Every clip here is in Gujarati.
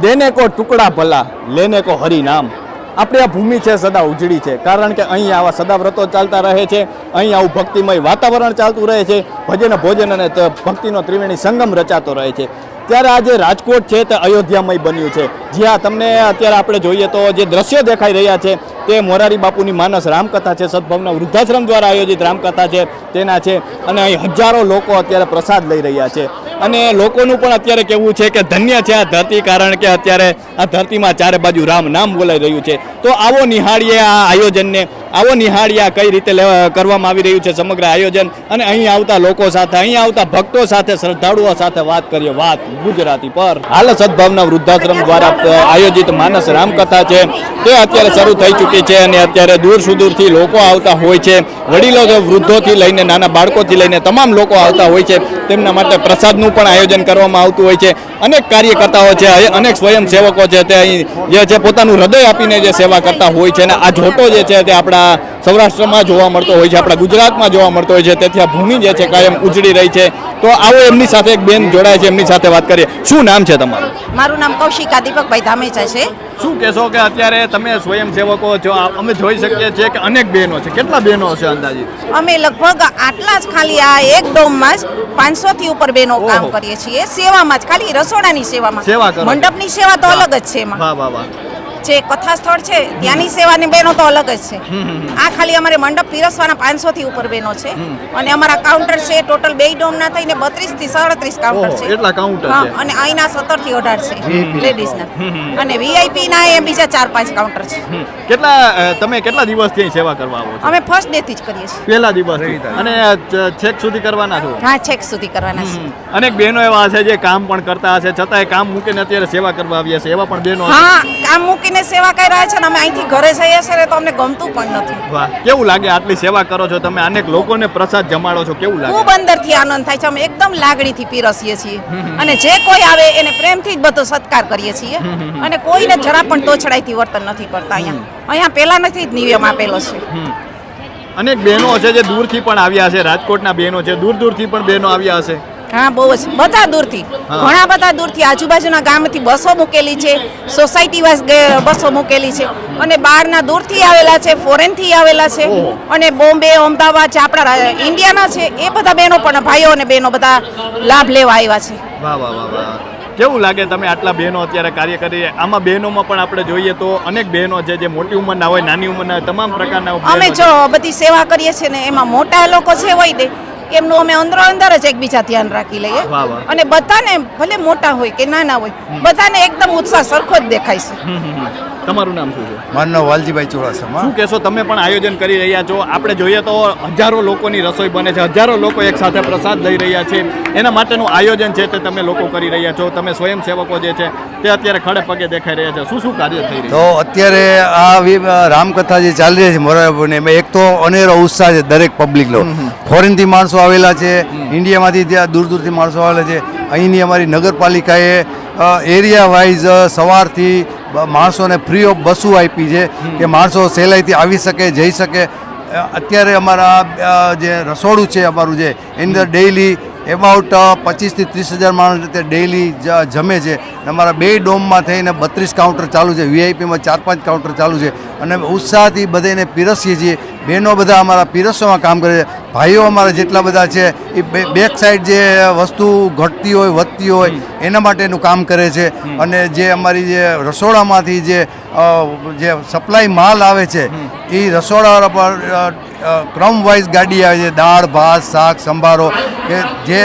દેને કો ટુકડા ભલા લેને કો હરિ નામ. આપણી આ ભૂમિ છે સદા ઉજળી છે, કારણ કે અહીં આવા સદાવ્રતો ચાલતા રહે છે, અહીં આવું ભક્તિમય વાતાવરણ ચાલતું રહે છે, ભજન ભોજન અને ભક્તિનો ત્રિવેણી સંગમ રચાતો રહે છે. ત્યારે આજે રાજકોટ છે તે અયોધ્યામય બન્યું છે. જ્યાં તમને અત્યારે આપણે જોઈએ તો જે દ્રશ્યો દેખાઈ રહ્યા છે તે મોરારી બાપુની માનસ રામકથા છે, સદભાવના વૃદ્ધાશ્રમ દ્વારા આયોજિત રામકથા છે તેના છે. અને અહીં હજારો લોકો અત્યારે પ્રસાદ લઈ રહ્યા છે અને લોકોનું પણ અત્યારે કહેવું છે કે ધન્ય છે આ ધરતી, કારણ કે અત્યારે આ ધરતીમાં ચારે બાજુ રામ નામ બોલાઈ રહ્યું છે. તો આવો નિહાળીએ આ આયોજનને, આવો નિહાળીએ આ કઈ રીતે કરવામાં આવી રહ્યું છે સમગ્ર આયોજન, અને અહીં આવતા લોકો સાથે, અહીં આવતા ભક્તો સાથે, શ્રદ્ધાળુઓ સાથે વાત કરીએ. વાત ગુજરાતી પર. હાલ સદભાવના વૃદ્ધાશ્રમ દ્વારા આયોજિત માનસ રામકથા છે તે અત્યારે શરૂ થઈ ચૂકી છે અને અત્યારે દૂર સુદૂરથી લોકો આવતા હોય છે. વડીલો, વૃદ્ધોથી લઈને નાના બાળકોથી લઈને તમામ લોકો આવતા હોય છે. તેમના માટે પ્રસાદનું પણ આયોજન કરવામાં આવતું હોય છે. અનેક કાર્યકર્તાઓ છે, અનેક સ્વયંસેવકો છે તે અહીં જે છે પોતાનું હૃદય આપીને જે સેવા કરતા હોય છે. અને આ જોટો જે છે તે આપણા સૌરાષ્ટ્રમાં જોવા મળતો હોય છે, આપણા ગુજરાતમાં જોવા મળતો હોય છે. તેથી આ ભૂમિ જે છે કાયમ ઉજળી રહી છે. તો આવો એમની સાથે એક બેન જોડાય છે, એમની સાથે વાત કરીએ. શું નામ છે તમારું? મારું નામ કૌશિકા દીપકભાઈ ધામેચા છે. શું કહેશો કે અત્યારે તમે સ્વયંસેવકો છો, અમે જોઈ શકીએ છીએ કે અનેક બહેનો છે. કેટલા બહેનો છે અંદાજે? અમે લગભગ આટલા જ ખાલી આ એક ડોમમાં જ 500 થી ઉપર બહેનો કામ કરીએ છીએ. સેવામાં જ, ખાલી રસોડાની સેવામાં. સેવા કરો. મંડપની સેવા તો અલગ જ છે એમાં. વાહ વાહ વાહ. જે કથા સ્થળ છે ત્યાંની સેવાની બહેનો તો અલગ જ છે. આ ખાલી અમારે મંડપ પીરસવાના 500 થી ઉપર બહેનો છે. અને અમારા કાઉન્ટર છે ટોટલ 2 ડોમના થઈને 32 થી 37 કાઉન્ટર છે. એટલા કાઉન્ટર છે. અને અહીંના 17 થી 18 છે લેડીઝના. અને વીઆઈપી ના એ બીજા 4-5 કાઉન્ટર છે. તમે કેટલા દિવસથી અહીં સેવા કરવા આવો છો? અમે ફર્સ્ટ ડે થી જ કરીએ છીએ. પહેલા દિવસથી. અને છેક સુધી કરવાના છો? હા, છેક સુધી કરવાના છે. અનેક બહેનો એવા હશે જે કામ પણ કરતા હશે, છતાંય કામ મૂકીને અત્યારે સેવા કરવા આવ્યા છે, એવા પણ બહેનો? હા, કામ મૂકીને સેવા કરી રહ્યા છે ને અમે અહીંથી ઘરે જઈએ છીએ તો અમને ગમતું પણ નથી. વાહ, કેવું લાગે આટલી સેવા કરો છો તમે, અનેક લોકોને પ્રસાદ જમાડો છો, કેવું લાગે? ખૂબ અંદરથી આનંદ થાય છે. અમે એકદમ લાગણીથી પીરસીએ છીએ અને જે કોઈ આવે એને પ્રેમથી જ બધો સત્કાર કરીએ છીએ અને કોઈને જરા પણ તોછડાઈથી વર્તન નથી કરતા. અહીંયા પહેલા નથી જ નિયમ આપેલો છે. અનેક બહેનો છે જે દૂરથી પણ આવ્યા છે, રાજકોટના બહેનો છે, દૂર દૂરથી પણ બહેનો આવ્યા હશે. હા, બહુ જ, બધા દૂરથી, ઘણા બધા દૂરથી, આજુબાજુના ગામથી બસો મૂકેલી છે, સોસાયટી વાઇઝ બસો મૂકેલી છે અને બહારના દૂરથી આવેલા છે, ફોરેનથી આવેલા છે અને બોમ્બે, અમદાવાદ જે આપણા ઇન્ડિયાના છે એ બધા બહેનો પણ, ભાઈઓ અને બહેનો બધા લાભ લેવા આવ્યા છે. વાહ વાહ વાહ વાહ. કેવું લાગે તમે આટલા બહેનો અત્યારે કાર્ય કરી? આમાં બહેનોમાં પણ આપણે જોઈએ તો અનેક બહેનો છે જે મોટી ઉંમરના હોય, નાની ઉંમરના હોય, તમામ પ્રકારના. અમે જો બધી સેવા કરીએ છીએ ને એમાં મોટા લોકો છે હોય ને એમનું અમે અંદર અંદર જ એકબીજા ધ્યાન રાખી લઈએ અને બધાને ભલે મોટા હોય કે નાના હોય બધાને એકદમ ઉત્સાહ સરખો જ દેખાય છે. તમારું નામ શું છે? મારું નામ વાલજીભાઈ ચુડાસમા. શું કહેશો, તમે પણ આયોજન કરી રહ્યા છો? આપણે જોઈએ તો હજારો લોકોની રસોઈ બને છે, હજારો લોકો એક સાથે પ્રસાદ લઈ રહ્યા છે. એના માટેનું આયોજન છે તે તમે લોકો કરી રહ્યા છો. તમે સ્વયંસેવકો જે છે તે અત્યારે ખડે પગે દેખાઈ રહ્યા છે. શું શું કાર્ય થઈ રહ્યું? તો અત્યારે આ રામકથા જે ચાલી રહી છે મોરારીબાપુની, એમાં એક તો અનેરો ઉત્સાહ છે દરેક પબ્લિકનો. ફોરેનથી માણસો આવેલા છે, ઇન્ડિયામાંથી ત્યાં દૂર દૂરથી માણસો આવેલા છે. અહીંની અમારી નગરપાલિકાએ એરિયા વાઇઝ સવારથી માણસોને ફ્રી ઓફ બસો આપી છે કે માણસો સહેલાઈથી આવી શકે, જઈ શકે. અત્યારે અમારા જે રસોડું છે અમારું જે એની અંદર ડેઇલી એબાઉટ 25 થી 30,000 માણસ ડેઇલી જમે છે. અમારા 2 ડોમમાં થઈને 32 કાઉન્ટર ચાલુ છે, વીઆઈપીમાં 4-5 કાઉન્ટર ચાલુ છે અને ઉત્સાહથી બધાને પીરસીએ છીએ. બહેનો બધા અમારા પીરસવામાં કામ કરે છે. ભાઈઓ અમારા જેટલા બધા છે એ બેક સાઈડ જે વસ્તુ ઘટતી હોય, વધતી હોય એના માટેનું કામ કરે છે. અને જે અમારી જે રસોડામાંથી જે સપ્લાય માલ આવે છે એ રસોડા પર ક્રમ વાઇઝ ગાડી આવે છે. દાળ, ભાત, શાક, સંભારો, કે જે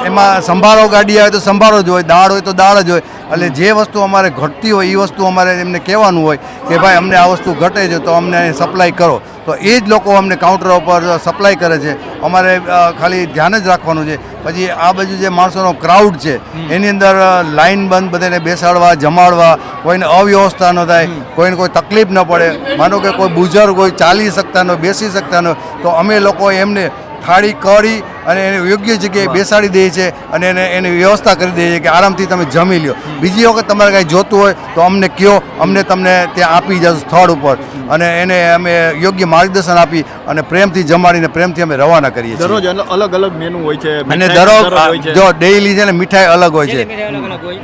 એમાં સંભારો ગાડી આવે તો સંભારો જ હોય, દાળ હોય તો દાળ જ હોય. એટલે જે વસ્તુ અમારે ઘટતી હોય એ વસ્તુ અમારે એમને કહેવાનું હોય કે ભાઈ અમને આ વસ્તુ ઘટે છે તો અમને સપ્લાય કરો. તો એ જ લોકો અમને કાઉન્ટરો પર સપ્લાય કરે છે. અમારે ખાલી ધ્યાન જ રાખવાનું છે. પછી આ બાજુ જે માણસોનો ક્રાઉડ છે એની અંદર લાઈન બંધ બધાને બેસાડવા, જમાડવા, કોઈને અવ્યવસ્થા ન થાય, કોઈને કોઈ તકલીફ ન પડે. માનો કે કોઈ બુઝુર્ગ હોય, ચાલી શકતા ન, બેસી શકતા ન, તો અમે લોકો એમને થાળી કરી અને એને યોગ્ય જગ્યાએ બેસાડી દઈએ છીએ અને એની વ્યવસ્થા કરી દઈએ છીએ કે આરામથી તમે જમી લો. બીજી વખત તમારે કાંઈ જોતું હોય તો અમને કહો, અમને તમને ત્યાં આપી જશું સ્થળ ઉપર અને એને અમે યોગ્ય માર્ગદર્શન આપી અને પ્રેમથી જમાડીને પ્રેમથી અમે રવાના કરીએ છીએ. દરરોજ અલગ અલગ મેનુ હોય છે અને દરરોજ જો ડેઈલી છે ને મીઠાઈ અલગ હોય છે,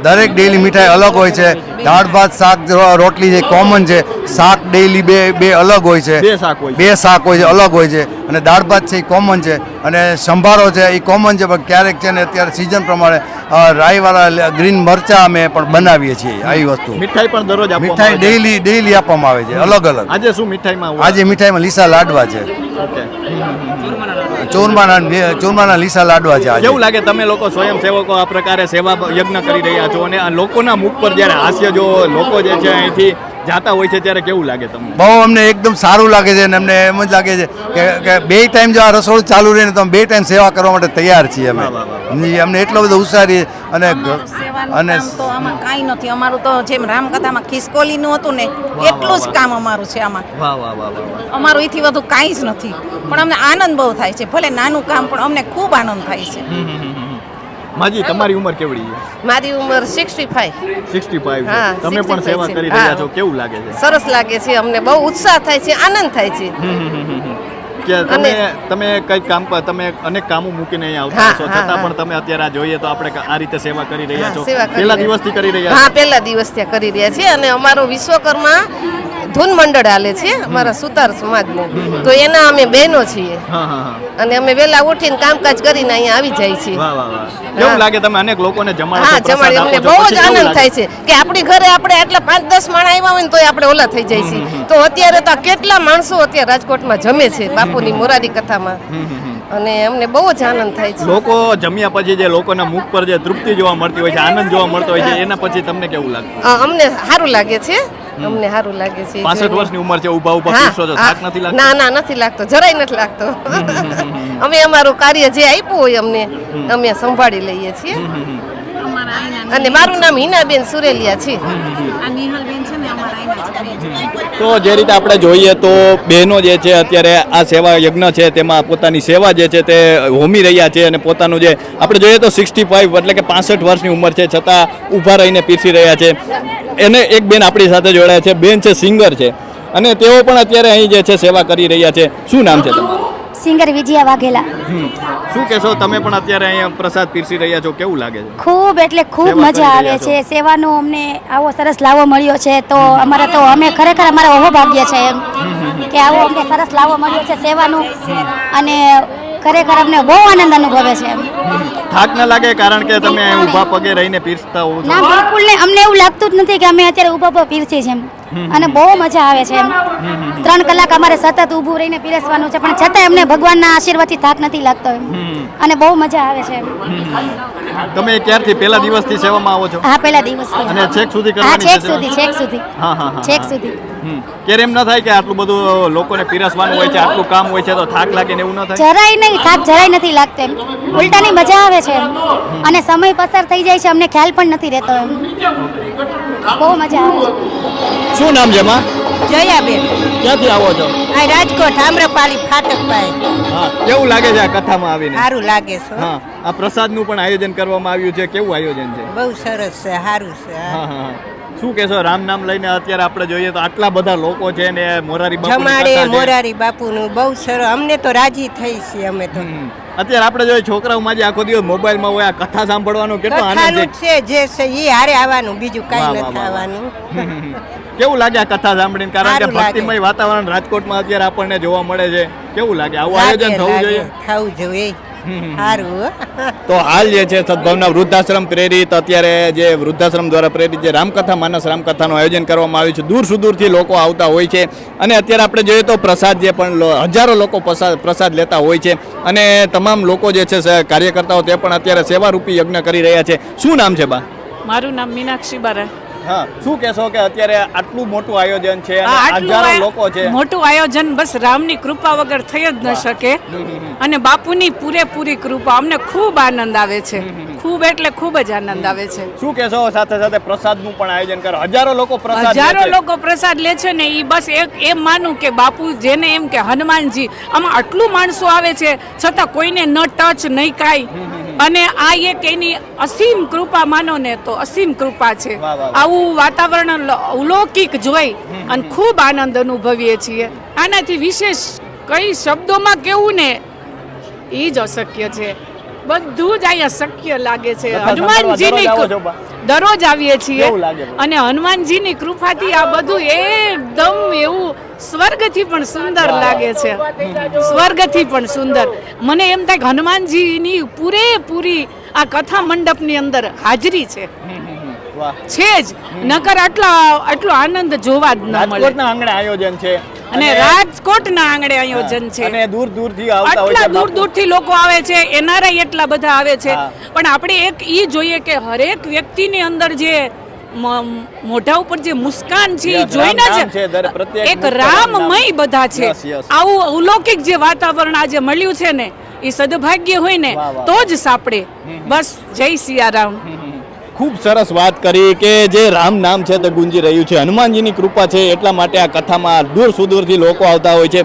દરેક ડેઈલી મીઠાઈ અલગ હોય છે. દાળ ભાત શાક રોટલી જે કોમન છે, શાક ડેઈલી બે અલગ હોય છે, બે શાક હોય છે. બે શાક હોય છે, અલગ હોય છે, અને દાળ ભાત છે એ કોમન છે, અને સંભારો છે એ કોમન છે, પણ ક્યારેક છે ને અત્યારે સિઝન પ્રમાણે રાઈવાળા ગ્રીન મરચા અમે પણ બનાવીએ છીએ. આવી વસ્તુ મીઠાઈ પણ દરરોજ આપવામાં મીઠાઈ આવે છે. ડેઈલી આપવામાં આવે છે, અલગ અલગ. આજે શું મીઠાઈમાં હોય? આજે મીઠાઈમાં લીસા લાડવા છે, ઓકે. ચોરમાના લીસા લાડવા છે આજે. કેવું લાગે તમે લોકો સ્વયંસેવકો આ પ્રકારે સેવા યજ્ઞ કરી રહ્યા છો અને આ લોકોના મુખ પર જ્યારે હાસ્ય જો લોકો જે છે અહીંથી જાતા હોય છે ત્યારે કેવું લાગે તમને? બહુ અમને એકદમ સારું લાગે છે, અને અમને એમ જ લાગે છે કે બે ટાઈમ જો આ રસોડું ચાલુ રહે ને તો અમે બે ટાઈમ સેવા કરવા માટે તૈયાર છીએ અમે. અમને એટલો બધો ઉત્સાહ રહે. અને અને તો આમાં કાંઈ નથી. અમારું તો જેમ રામકથામાં ખિસકોલીનું હતું ને એટલું જ કામ અમારું છે આમાં. વાહ વાહ વાહ વાહ. અમારું એથી વધુ કાંઈ જ નથી, પણ અમને આનંદ બહુ થાય છે. ભલે નાનું કામ પણ અમને ખૂબ આનંદ થાય છે. માજી તમારી ઉંમર કેવડી છે? મારી ઉંમર 65. 65 છે. હા, તમે પણ 65 સેવા છે. કરી રહ્યા છો, હા. કેવું લાગે છે? સરસ લાગે છે, અમને બહુ ઉત્સાહ થાય છે, આનંદ થાય છે. કે તમે કઈ કામ પર તમે અનેક કામો મૂકીને અહીંયા આવતા હા, છો, હા, છતાં હા. પણ તમે અત્યારે આ જોઈએ તો આપણે આ રીતે સેવા કરી રહ્યા હા, છો. સેવા કરી પહેલા રહ્યા. દિવસથી કરી રહ્યા હા, છો? પહેલા દિવસ ત્યાં કરી રહ્યા છે, અને અમારો વિશ્વકર્મા ધૂન મંડળ હાલે છે અમારા સુતાર સમાજનું, તો એના અમે બહેનો છીએ, હા હા હા. અને અમે વહેલા ઉઠીને કામકાજ કરીને અહીંયા આવી જાય છીએ. વાહ વાહ વાહ. કેવું લાગે તમે અનેક લોકોને જમાડો હા, છો, પ્રસાદ જમાડી આપો અમને છો, બહુ પછી જ કેવું આનંદ લાગે? થાય છે કે આપણી ઘરે આપણે આટલા 5-10 માણસ આવ્યા હોય ને તોય આપણે ઓલા થઈ જાય છે. તો અત્યારે તો કેટલા માણસો અત્યારે રાજકોટમાં જમે છે બાપુની મોરારી કથામાં, અને અમને બહુ જ આનંદ થાય છે. લોકો જમ્યા પછી જે લોકોના મુખ પર જે તૃપ્તિ જોવા મળતી હોય છે, આનંદ જોવા મળતો હોય છે, એના પછી તમને કેવું લાગે? અમને સારું લાગે છે, અમને સારું લાગે છે. 65 વર્ષની ઉંમર છે, ઊભા ઊભા હા, પીરસો છો, હા. થાક નથી લાગતો? ના ના, નથી લાગતો, જરાય નથી લાગતો. અમે અમારું કાર્ય જે આપ્યું હોય અમને અમે સંભાળી લઈએ છીએ. અને મારું નામ હિનાબેન સુરેલિયા છે. આ નિહાલબેન છે ને અમારા અહીંના તો જે રીતે આપણે જોઈએ તો બહેનો જે છે અત્યારે આ સેવા યજ્ઞ છે તેમાં પોતાની સેવા જે છે તે હોમી રહ્યા છે, અને પોતાનું જે આપણે જોઈએ તો 65 એટલે કે 65 વર્ષની ઉંમર છે, છતાં ઊભા રહીને પીરસી રહ્યા છે. એને એક બેન આપણી સાથે જોડાયા છે, બેન છે સિંગર છે, અને તેઓ પણ અત્યારે અહીં જે છે સેવા કરી રહ્યા છે. શું નામ છે તમારું? સિંગર વિજયા વાઘેલા. શું કહેશો, તમે પણ અત્યારે અહીંયા પ્રસાદ પીરસી રહ્યા છો, કેવું લાગે છે? ખૂબ એટલે ખૂબ સેવા મજા કરી આવે રહ્યા છો. છે. સેવાનો અમને આવો સરસ લાવો મળ્યો છે, તો અમારે તો અમે ખરેખર અમારા ઓહો ભાગ્ય છે એમ કે આવો અમને સરસ લાવો મળ્યો છે સેવાનું, અને ખરેખર અમને બહુ આનંદ અનુભવે છે એમ. થાક ન લાગે કારણ કે તમે અહીં ઊભા પગે રહીને પીરસતા હો છો? ના, બિલકુલ નહીં. અમને એવું લાગતું જ નથી કે અમે અત્યારે ઊભા ઊભા પીરસી છે એમ, અને બહુ મજા આવે છે એમ. 3 કલાક અમારે સતત ઊભું રહીને પીરસવાનું છે, પણ છતાંય અમને ભગવાનના આશીર્વાદથી થાક નથી લાગતો એમ, અને બહુ મજા આવે છે એમ. તમે ક્યારથી પહેલા દિવસથી સેવામાં આવો છો? હા, પહેલા દિવસ. અને છેક સુધી હા, કરવાની છેક છે? સુધી, છેક સુધી, હા હા હા. છેક સુધી. ક્યારે એમ ન થાય કે આટલું બધું લોકોને પીરસવાનું હોય છે, આટલું કામ હોય છે, તો થાક લાગે ને એવું ન થાય? જરાય નહીં, થાક જરાય નથી લાગતો એમ. ઉલટાની મજા આવે છે એમ, અને સમય પસાર થઈ જાય છે, અમને ખ્યાલ પણ નથી રહેતો એમ. બહુ મજા આવે છે. શું નામ છે માં? જયાબેન, ક્યાંથી આવો છો? આ રાજકોટ આમ્રપાલી ફાટક પાસે. હા, કેવું લાગે છે આ કથામાં આવીને? સારું લાગે છે હો. હા, આ પ્રસાદનું પણ આયોજન કરવામાં આવ્યું છે, કેવું આયોજન છે? બહુ સરસ છે, સારું છે. હા હા હા. શું કહેશો, રામ નામ લઈને અત્યારે આપણે જોઈએ તો આટલા બધા લોકો છે ને મોરારી બાપુની જમાડે કથા છે. મોરારી બાપુનું બહુ સરસ, અમને તો રાજી થઈ છે અમે તો. અત્યારે આપણે જોઈએ છોકરાઓમાં જે આખો દિવસ મોબાઈલમાં હોય, આ કથા સાંભળવાનો કેટલો આનંદ કથાનું છે. જ છે જે છે એ હારે આવવાનું, બીજું વાહ, કાંઈ વાહ, નથી વાહ, વાહ. આવવાનું. કેવું લાગે આ કથા સાંભળીને? કારણ કે સારું લાગે. ભક્તિમય વાતાવરણ રાજકોટમાં અત્યારે આપણને જોવા મળે છે, કેવું લાગે? આવું આયોજન થવું લાગે, જોઈએ. થવું જોઈએ. સારું. તો હાલ જે છે સદભાવના વૃદ્ધાશ્રમ પ્રેરિત અત્યારે જે વૃદ્ધાશ્રમ દ્વારા પ્રેરિત જે રામકથા માનસ રામકથાનું આયોજન કરવામાં આવ્યું છે, દૂર સુદૂરથી લોકો આવતા હોય છે, અને અત્યારે આપણે જોઈએ તો પ્રસાદ જે પણ હજારો લોકો પ્રસાદ લેતા હોય છે, અને તમામ લોકો જે છે કાર્યકર્તાઓ તે પણ અત્યારે સેવારૂપી યજ્ઞ કરી રહ્યા છે. શું નામ છે બા? મારું નામ મીનાક્ષી બારા. હા, શું કહેશો કે અત્યારે આટલું મોટું આયોજન છે અને આટલું હજારો લોકો છે? મોટું આયોજન બસ રામની કૃપા વગર થઈ જ ન શકે, અને બાપુની પૂરેપૂરી કૃપા. અમને ખૂબ આનંદ આવે છે, ખૂબ એટલે ખૂબ જ આનંદ આવે છે. શું કહેશો, સાથે સાથે પ્રસાદનું પણ આયોજન કરો, હજારો લોકો પ્રસાદ લે હજારો છે. લોકો પ્રસાદ લે છે ને, એ બસ એક એમ માનું કે બાપુ જેને એમ કે હનુમાનજી, આમાં આટલું માણસો આવે છે છતાં કોઈને ન ટચ નહીં કાંઈ, અને આ એક એની અસીમ કૃપા માનો ને તો અસીમ કૃપા છે. વાહ, વાહ, વાહ. આવું વાતાવરણ અલૌકિક જોઈ અને ખૂબ આનંદ અનુભવીએ છીએ. આનાથી વિશેષ કઈ શબ્દોમાં કેવું ને એ જ અશક્ય છે, બધું જ અહીંયા શક્ય લાગે છે. કથા સાંભળવા હનુમાનજીની દરરોજ આવો છો બા? દરરોજ આવીએ છીએ કેવું લાગે છે? અને હનુમાનજીની કૃપાથી આ બધું એકદમ એવું સ્વર્ગથી પણ સુંદર લાગે છે, સ્વર્ગથી પણ સુંદર. મને એમ થાય કે હનુમાનજીની પૂરેપૂરી આ કથા મંડપની અંદર હાજરી છે વાહ. છે જ, નકર આટલો આનંદ જોવા જ ન મળે. રાજકોટના આંગણે આયોજન છે અને રાજકોટના આંગણે આયોજન છે, અને દૂર દૂરથી આવતા હોય આટલા છે દૂર બાપુ. દૂરથી લોકો આવે છે, એનઆરઆઈ એટલા બધા આવે છે. હા. પણ આપણે એક ઈ જોઈએ કે હરેક વ્યક્તિની અંદર જે મોઢા ઉપર જે મુસ્કાન છે એ Yes, જોઈને રામ નામ જ છે, દરેક પ્રત્યેક એક મુસ્કાન રામમય નામ. બધા છે. Yes, yes. આવું અલૌકિક જે વાતાવરણ આજે મળ્યું છે ને એ સદભાગ્ય હોય ને વાહ, વાહ. તો જ સાંપડે. બસ જય સિયારામ. ખૂબ સરસ વાત કરી કે જે રામ નામ છે તે ગુંજી રહ્યું છે, હનુમાનજીની કૃપા છે એટલા માટે આ કથામાં દૂર સુદૂરથી લોકો આવતા હોય છે.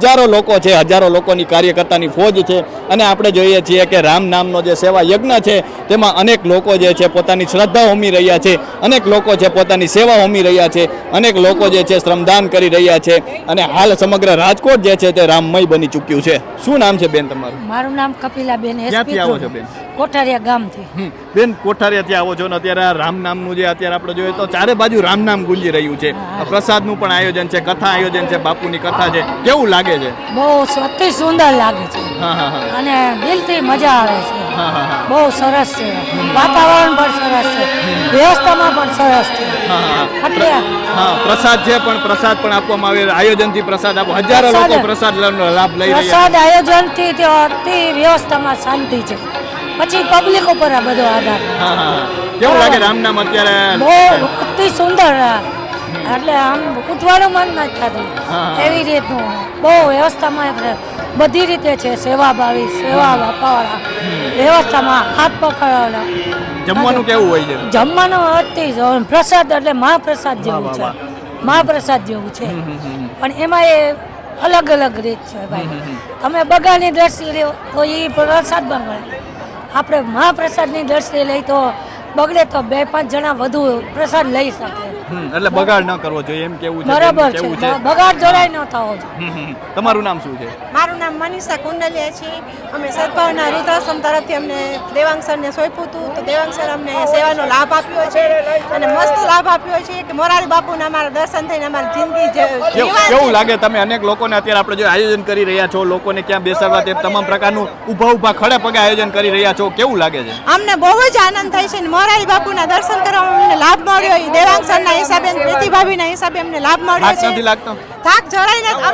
હજારો લોકો છે, હજારો લોકોની કાર્યકર્તાની ફોજ છે. અને આપણે જોઈએ છીએ કે રામ નામનો જે સેવા યજ્ઞ છે તેમાં અનેક લોકો જે છે પોતાની શ્રદ્ધા હોમી રહ્યા છે, અનેક લોકો છે પોતાની સેવા હોમી રહ્યા છે, અનેક લોકો જે છે શ્રમદાન કરી રહ્યા છે. અને હાલ સમગ્ર રાજકોટ જે છે તે રામમય બની ચૂક્યું છે. શું નામ છે બેન તમારું? મારું નામ કપિલાબેન ક્યાંથી આવો છો બેન? કોઠારિયા ગામથી. બેન કોઠારિયાથી આવો છો ને અત્યારે આ રામ નામનું જે અત્યારે આપણે જોઈએ તો ચારે બાજુ રામ નામ ગુંજી રહ્યું છે. પ્રસાદનું પણ આયોજન છે, કથા આયોજન છે, બાપુની કથા છે. કેવું લાગે છે? બહુ અતિ સુંદર લાગે છે હા હા હા અને દિલથી મજા આવે છે. હા હા હા બહુ સરસ છે, વાતાવરણ પણ સરસ છે, વ્યવસ્થામાં પણ સરસ છે. હા, હા. એટલે હા પ્રસાદ છે, પણ પ્રસાદ પણ આપવામાં આવે, આયોજનથી પ્રસાદ આપો, હજારો પ્રસાદ. લોકો પ્રસાદ લાભ લઈ રહ્યા પ્રસાદ આયોજનથી તે અતિ વ્યવસ્થામાં શાંતિ છે. પછી પબ્લિક ઉપર આ બધો આધાર. છે. હા હા હા. કેવું લાગે રામ નામ અત્યારે? બહુ અતિ સુંદર, એટલે આમ ઉઠવાનું મન નથી થતું હા. એવી રીતનું. બહુ વ્યવસ્થામાં બધી રીતે છે, સેવાભાવી, સેવા આપવાવાળા, વ્યવસ્થામાં હાથ પકડવાના. જમવાનું કેવું હોય છે? જમવાનું અતિ પ્રસાદ એટલે મહાપ્રસાદ જેવું વાહ, છે, વાહ. મહાપ્રસાદ જેવું છે. પણ એમાં એ અલગ અલગ રીત છે ભાઈ. તમે બગાની દ્રષ્ટિએ લ્યો તો એ પ્રસાદમાં મળે, આપણે મહાપ્રસાદની દ્રષ્ટિએ લઈ તો બગડે તો 2-5 જણા વધુ પ્રસાદ લઈ શકે. એટલે બગાડ ન કરવો જોઈએ એમ કેવું છે? બરાબર કેવું છે, બગાડ જરાય ન થવો જોઈએ. તમારું નામ શું છે? મારું નામ મનીષા કુંડલિયા છે. અમે સદભાવના વૃદ્ધાશ્રમ તરફથી અમને દેવાંગ સરને સોંપ્યું હતું, તો દેવાંગ સર અમને સેવાનો લાભ આપ્યો છે અને મસ્ત લાભ આપ્યો છે કે મોરારી બાપુના અમારા દર્શન થઈને અમારી જિંદગી કેવું લાગે? તમે અનેક લોકોને અત્યારે આપણે જો આયોજન કરી રહ્યા છો, લોકોને ક્યાં બેસાડવા તે તમામ પ્રકારનું ઊભા ઊભા ખડે પગે આયોજન કરી રહ્યા છો, કેવું લાગે છે? અમને બહુ જ આનંદ થાય છે ને મોરારી બાપુના દર્શન કરવામાં અમને લાભ મળ્યો. એ દેવાંગ સરના હિસાબે, પ્રીતિભાભીના હિસાબે અમને લાભ મળ્યો થાક છે. નથી લાગતો? થાક જરાય નથી.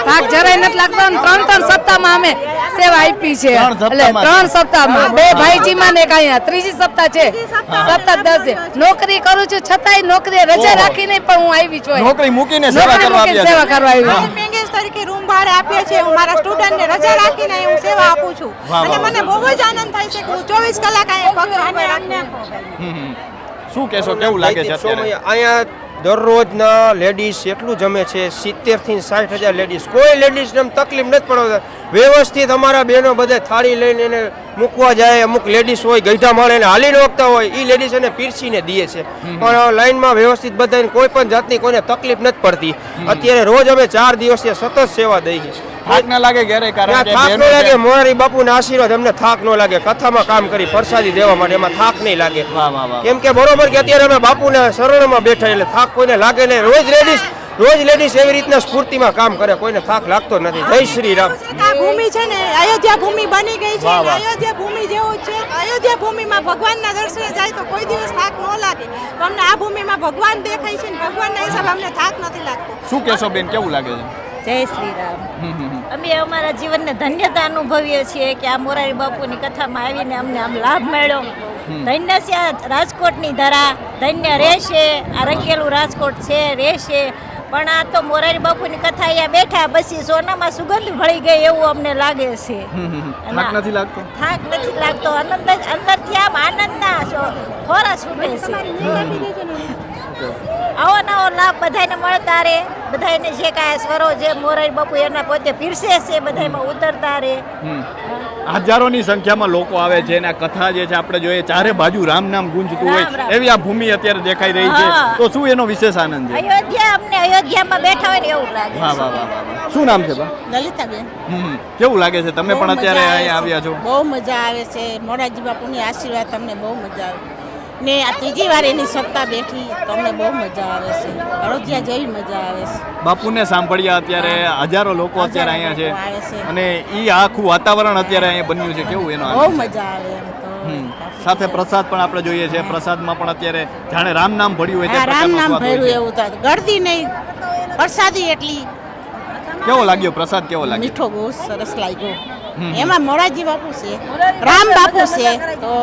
થાક જરાય નથી લાગતો. અને 3 સપ્તાહમાં અમે સેવા આપી છે. 3 સપ્તાહમાં? એટલે 3 સપ્તાહમાં 2 ભાઈજીમાં ને કાંઈ ત્રીજી સપ્તાહ છે. સપ્તાહ 10 નોકરી કરું છું છતાંય નોકરી રજા ઓહો. રાખીને પણ હું આવી છું. નોકરી મૂકીને સેવા નોકરી કરવા મૂકીને આવ્યા સેવા છો? કરવા આવી હા. છું. મેંગેજ તરીકે રૂમ ભાડે આપીએ છીએ. હું મારા સ્ટુડન્ટને રજા રાખીને હું સેવા આપું છું વાહ, અને વાહ, મને બહુ જ આનંદ થાય છે કે હું 24 કલાક અહીંયા પગ ઉપર રાખીને શું કહેશો? કેવું લાગે છે અત્યારે? અહીંયા દરરોજના લેડીઝ એટલું જમે છે, 70 થી 60,000 લેડીઝ. કોઈ લેડીઝને એમ તકલીફ નથી પડવા. વ્યવસ્થિત અમારા બહેનો બધા થાળી લઈને એને મૂકવા જાય. અમુક લેડીઝ હોય ગઈઢા માળે એને હાલી નોખતા હોય, એ લેડીઝ એને પીરસીને દે છે. પણ લાઈનમાં વ્યવસ્થિત બધાને કોઈ પણ જાતની કોઈને તકલીફ નથી પડતી. અત્યારે રોજ અમે 4 દિવસથી સતત સેવા દઈએ છીએ. થાક ના લાગે ક્યારે? કારણ કે થાક ન બહેનો લાગે. છે. મોરારી બાપુના આશીર્વાદ અમને થાક ન લાગે. કથામાં કામ કરી પ્રસાદી દેવા માટે એમાં થાક નહીં લાગે. વાહ વાહ વાહ. કેમ કે બરોબર કે અત્યારે અમે બાપુના શરણમાં બેઠા એટલે થાક કોઈને લાગે નહીં. રોજ લેડીઝ એવી રીતના સ્ફૂર્તિમાં કામ કરે, કોઈને થાક લાગતો નથી. જય શ્રી રામ. આ ભૂમિ છે ને અયોધ્યા ભૂમિ બની ગઈ છે. વાહ, અને વાહ. અયોધ્યા ભૂમિ જેવું જ છે. અયોધ્યા ભૂમિમાં ભગવાનના દર્શને જાય તો કોઈ દિવસ થાક ન લાગે. તો અમને આ ભૂમિમાં ભગવાન દેખાય છે ને ભગવાનના હિસાબે અમને થાક નથી લાગતો. શું કહેશો બેન? કેવું લાગે છે? જય શ્રી રામ. અમે અમારા જીવનને ધન્યતા અનુભવીએ છીએ કે આ મોરારી બાપુની કથામાં આવીને અમને આમ લાભ મળ્યો. ધન્ય છે આ રાજકોટની ધરા, ધન્ય રહેશે. આ રંગેલું રાજકોટ છે, રહેશે. પણ આ તો મોરારી બાપુની કથા અહીંયા બેઠા પછી સોનામાં સુગંધ ભળી ગઈ એવું અમને લાગે છે. થાક નથી લાગતો? થાક નથી લાગતો. આનંદ જ અંદરથી આમ આનંદના ખોરા છૂટે છે. આવો નવો લાભ બધાને મળતા રહે. બધાને જે કાંઈ સ્વરો જે મોરારી બાપુ એના પોતે પીરસે છે બધામાં ઉતરતા રહે. હજારોની સંખ્યામાં લોકો આવે છે અને આ કથા જે છે આપણે જોઈએ ચારે બાજુ રામ નામ ગુંજતું રામ, હોય રામ. એવી આ ભૂમિ અત્યારે દેખાઈ રહી છે. હા. તો શું એનો વિશેષ આનંદ છે? અયોધ્યા અમને અયોધ્યામાં બેઠા હોય ને એવું લાગે વાહ વાહ વાહ વાહ વાહ. શું નામ છે બા? લલિતાબેન, કેવું લાગે છે? તમે પણ અત્યારે અહીંયા આવ્યા છો? બહુ મજા આવે છે. મોરારજી બાપુની આશીર્વાદ તમને બહુ મજા આવે. ને આ ત્રીજી વાર એની સત્તા બેઠી તો અમને બહુ મજા આવે છે. અયોધ્યા જેવી મજા આવે છે. બાપુને સાંભળ્યા અત્યારે હજારો લોકો અત્યારે અહીંયા છે લોકો આવે છે. અને ઈ આખું વાતાવરણ અત્યારે અહીંયા બન્યું છે, કેવું એનો બહુ આનંદ? મજા આવે એમ તો. સાથે પ્રસાદ પણ આપણે જોઈએ છે, પ્રસાદમાં પણ અત્યારે જાણે રામ નામ ભળ્યું હોય તે હા, રામ પ્રકારનો નામ સ્વાદ હોય ભર્યું છે. એવું તો ગળદી નહીં, પ્રસાદી એટલી કેવો લાગ્યો પ્રસાદ, કેવો લાગ્યો? મીઠો બહુ સરસ લાગ્યો. એમાં મોરારજી બાપુ છે, રામ બાપુ છે તો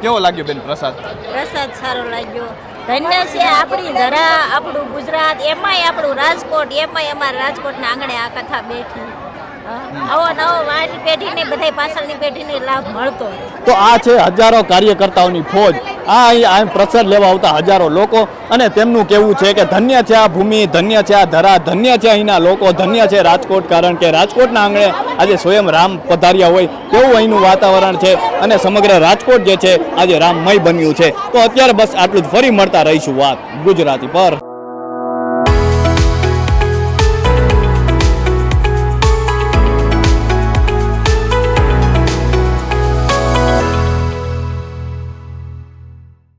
કેવો લાગ્યો બેન પ્રસાદ? પ્રસાદ સારો લાગ્યો. ધન્ય છે આપણી ધરા, આપણું ગુજરાત, એમાંય આપણું રાજકોટ, એમાંય અમારા રાજકોટના આંગણે આ કથા બેઠી. આવો નવો વાળી પેઢીને બધાય પાછળની પેઢીને લાભ મળતો રહે. તો આ છે હજારો કાર્યકર્તાઓની ફોજ. આ અહીં પ્રસાદ લેવા આવતા હજારો લોકો, અને તેમનું કહેવું છે કે ધન્ય છે આ ભૂમિ, ધન્ય છે આ ધરા, ધન્ય છે અહીંના લોકો, ધન્ય છે રાજકોટ, કારણ કે રાજકોટના આંગણે આજે સ્વયં રામ પધાર્યા હોય તેવું અહીંનું વાતાવરણ છે, અને સમગ્ર રાજકોટ જે છે આજે રામમય બન્યું છે. તો અત્યારે બસ આટલું જ. ફરી મળતા રહીશું વાત ગુજરાતી પર.